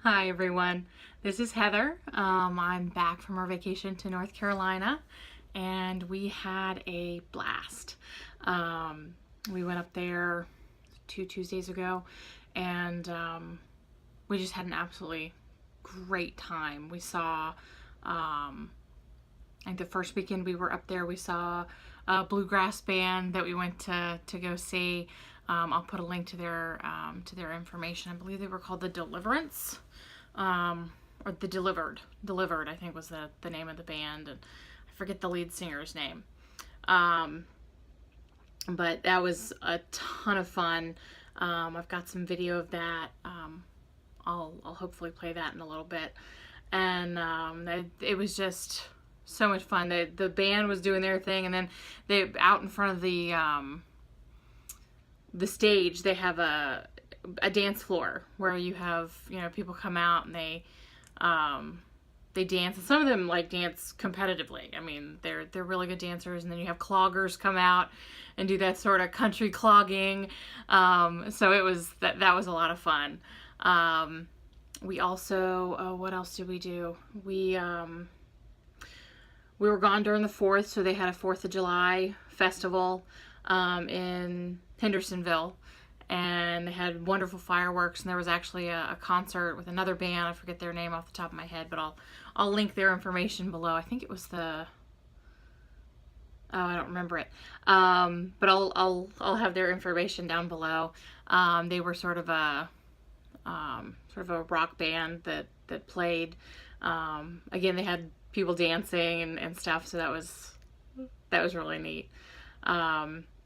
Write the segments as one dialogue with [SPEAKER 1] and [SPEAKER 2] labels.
[SPEAKER 1] Hi everyone, this is Heather. I'm back from our vacation to North Carolina and we had a blast. We went up there 2 Tuesdays ago and we just had an absolutely great time. We saw, I think the first weekend we were up there, we saw a bluegrass band that we went to go see. I'll put a link to their information. I believe they were called the Deliverance, or the Delivered, I think was the name of the band, and I forget the lead singer's name. But that was a ton of fun. I've got some video of that. I'll hopefully play that in a little bit. And it was just so much fun. The band was doing their thing, and then they out in front of the stage, they have a dance floor where you have, people come out and they dance, and some of them like dance competitively. I mean, they're really good dancers. And then you have cloggers come out and do that sort of country clogging. So it was that was a lot of fun. We also, what else did we do? We were gone during the 4th, so they had a 4th of July festival in Hendersonville, and they had wonderful fireworks, and there was actually a concert with another band. I forget their name off the top of my head, but I'll link their information below. I think it was I don't remember it. But I'll have their information down below. They were sort of a rock band that played. Again, they had people dancing and stuff, so that was really neat.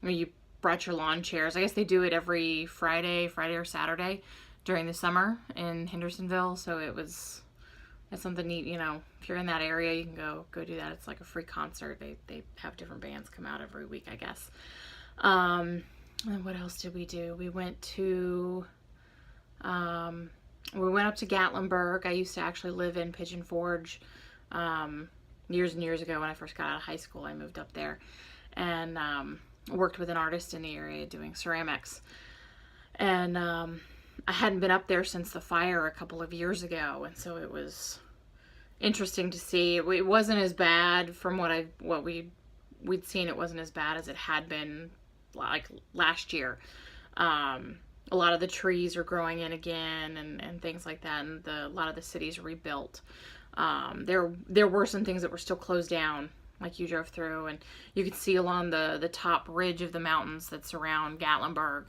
[SPEAKER 1] You brought your lawn chairs. I guess they do it every Friday or Saturday during the summer in Hendersonville. So that's something neat. If you're in that area, you can go do that. It's like a free concert. They have different bands come out every week, I guess. And what else did we do? We went up to Gatlinburg. I used to actually live in Pigeon Forge. Years and years ago when I first got out of high school, I moved up there and worked with an artist in the area doing ceramics. And I hadn't been up there since the fire a couple of years ago, and so it was interesting to see. It wasn't as bad from what we'd seen. It wasn't as bad as it had been like last year. A lot of the trees are growing in again and things like that, and a lot of the cities rebuilt. There were some things that were still closed down, like you drove through, and you could see along the top ridge of the mountains that surround Gatlinburg,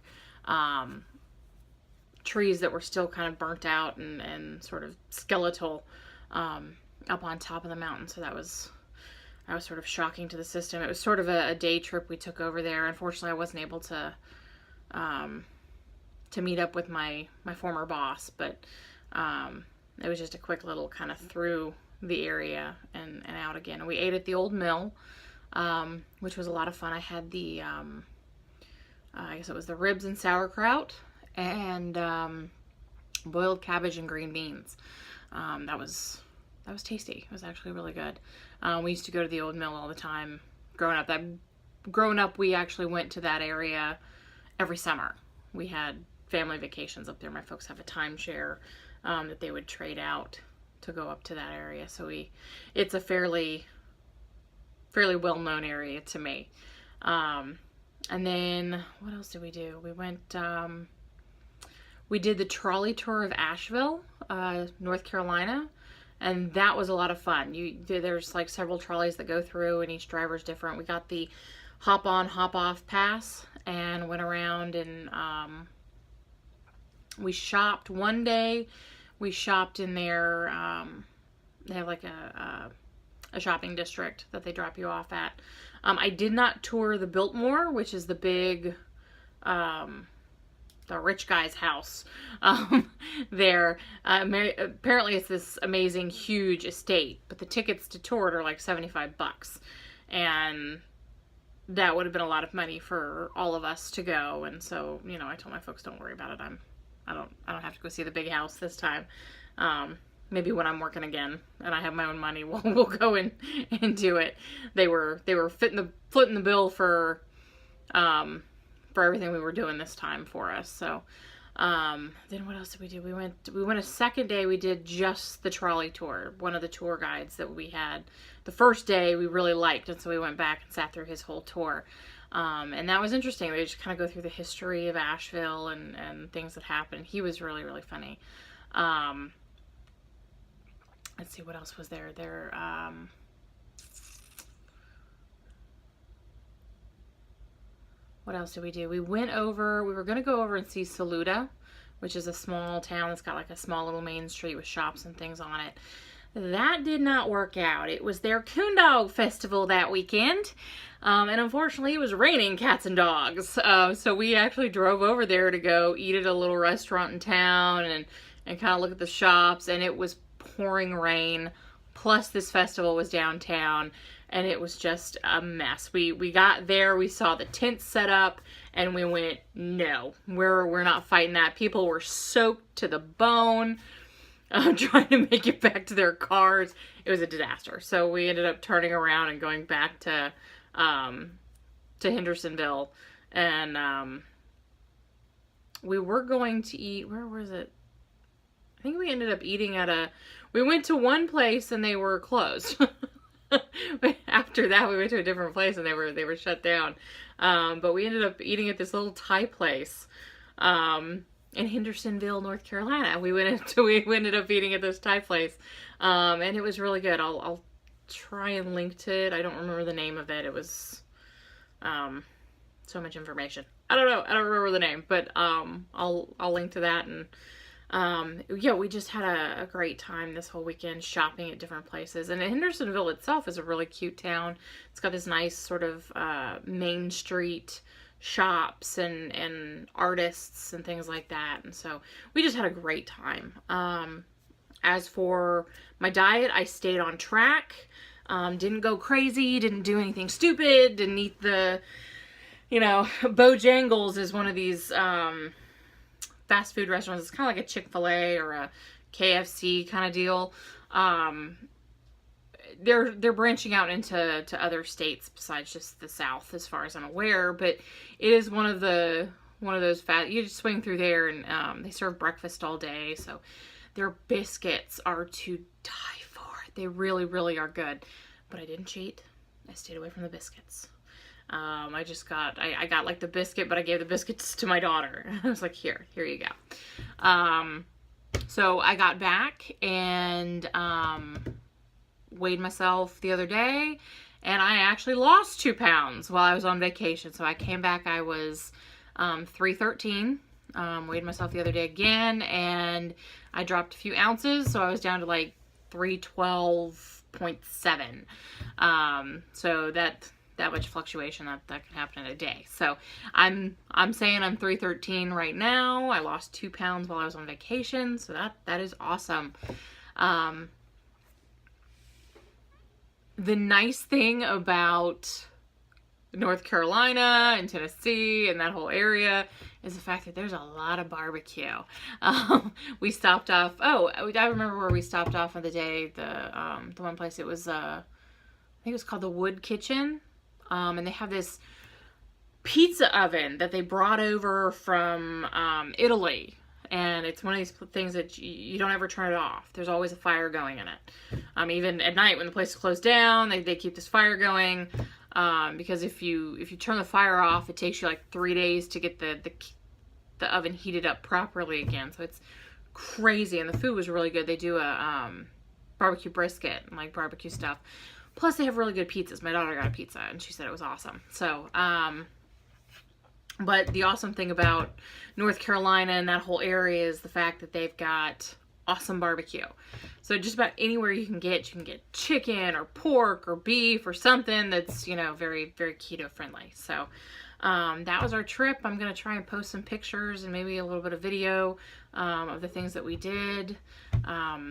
[SPEAKER 1] trees that were still kind of burnt out and sort of skeletal up on top of the mountain. So that was sort of shocking to the system. It was sort of a day trip we took over there. Unfortunately, I wasn't able to meet up with my former boss, but it was just a quick little kind of through the area and out again. And we ate at the old mill, which was a lot of fun. I had I guess it was the ribs and sauerkraut and boiled cabbage and green beans. That was tasty. It was actually really good. We used to go to the old mill all the time growing up. We actually went to that area every summer. We had family vacations up there. My folks have a timeshare that they would trade out to go up to that area. So it's a fairly well-known area to me. And then what else did we do? We went, we did the trolley tour of Asheville, North Carolina, and that was a lot of fun. There's like several trolleys that go through, and each driver's different. We got the hop on, hop off pass and went around, and we shopped one day. We shopped in their, they have like a shopping district that they drop you off at. I did not tour the Biltmore, which is the big, the rich guy's house there. Apparently it's this amazing, huge estate, but the tickets to tour it are like $75. And that would have been a lot of money for all of us to go. And so, I told my folks, don't worry about it. I don't have to go see the big house this time. Maybe when I'm working again and I have my own money, we'll go and do it. They were footing the bill for everything we were doing this time for us. So, Then what else did we do? We went a second day. We did just the trolley tour. One of the tour guides that we had the first day we really liked, and so we went back and sat through his whole tour. And that was interesting. They just kind of go through the history of Asheville and things that happened. He was really, really funny. Let's see, what else was there? What else did we do? We were going to go over and see Saluda, which is a small town that's got like a small little main street with shops and things on it. That did not work out. It was their coon dog festival that weekend. And unfortunately, it was raining cats and dogs. So we actually drove over there to go eat at a little restaurant in town and kind of look at the shops. And it was pouring rain. Plus, this festival was downtown. And it was just a mess. We got there, we saw the tents set up, and we went, no, we're not fighting that. People were soaked to the bone, trying to make it back to their cars. It was a disaster. So we ended up turning around and going back to Hendersonville, and we were going to eat. Where was it? I think we ended up eating we went to one place and they were closed. After that, we went to a different place and they were shut down. But we ended up eating at this little Thai place in Hendersonville, North Carolina. We ended up eating at this Thai place, and it was really good. I'll try and link to it. I don't remember the name of it. It was so much information. I don't know. I don't remember the name, but I'll link to that. And yeah, we just had a great time this whole weekend shopping at different places. And Hendersonville itself is a really cute town. It's got this nice sort of main street shops and artists and things like that. And so we just had a great time. As for my diet, I stayed on track. Didn't go crazy, didn't do anything stupid, didn't eat Bojangles is one of these fast food restaurants. It's kind of like a Chick-fil-A or a KFC kind of deal. They're branching out into other states besides just the South, as far as I'm aware. But it is one of those fast. You just swing through there, and they serve breakfast all day. So their biscuits are to die for. They really, really are good. But I didn't cheat. I stayed away from the biscuits. I got like the biscuit, but I gave the biscuits to my daughter. I was like, here you go. So I got back and weighed myself the other day, and I actually lost 2 pounds while I was on vacation. So I came back, I was 313. Weighed myself the other day again, and I dropped a few ounces, so I was down to like 312.7. So that much fluctuation that can happen in a day. So I'm saying I'm 313 right now. I lost 2 pounds while I was on vacation, so that is awesome. The nice thing about North Carolina and Tennessee and that whole area is the fact that there's a lot of barbecue. We stopped off. Oh, I remember where we stopped off on the day. The one place, it was I think it was called the Wood Kitchen. And they have this pizza oven that they brought over from Italy. And it's one of these things that you don't ever turn it off. There's always a fire going in it. Even at night when the place is closed down, they keep this fire going. Because if you turn the fire off, it takes you like 3 days to get the oven heated up properly again. So it's crazy. And the food was really good. They do a barbecue brisket and like barbecue stuff. Plus, they have really good pizzas. My daughter got a pizza, and she said it was awesome. So, but the awesome thing about North Carolina and that whole area is the fact that they've got awesome barbecue. So just about anywhere you can get chicken or pork or beef or something that's, very, very keto friendly. So, that was our trip. I'm going to try and post some pictures and maybe a little bit of video, of the things that we did. I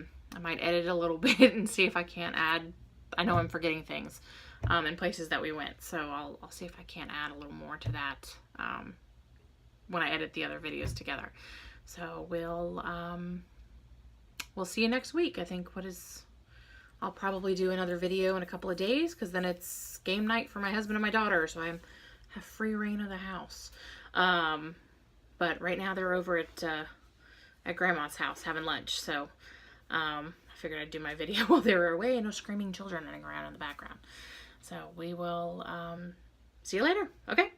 [SPEAKER 1] might edit a little bit and see if I can't add. I know I'm forgetting things in places that we went, so I'll see if I can't add a little more to that when I edit the other videos together. So we'll see you next week. I think I'll probably do another video in a couple of days, because then it's game night for my husband and my daughter, so I have free reign of the house. But right now they're over at Grandma's house having lunch. So I figured I'd do my video while they were away and no screaming children running around in the background. So we will see you later. Okay.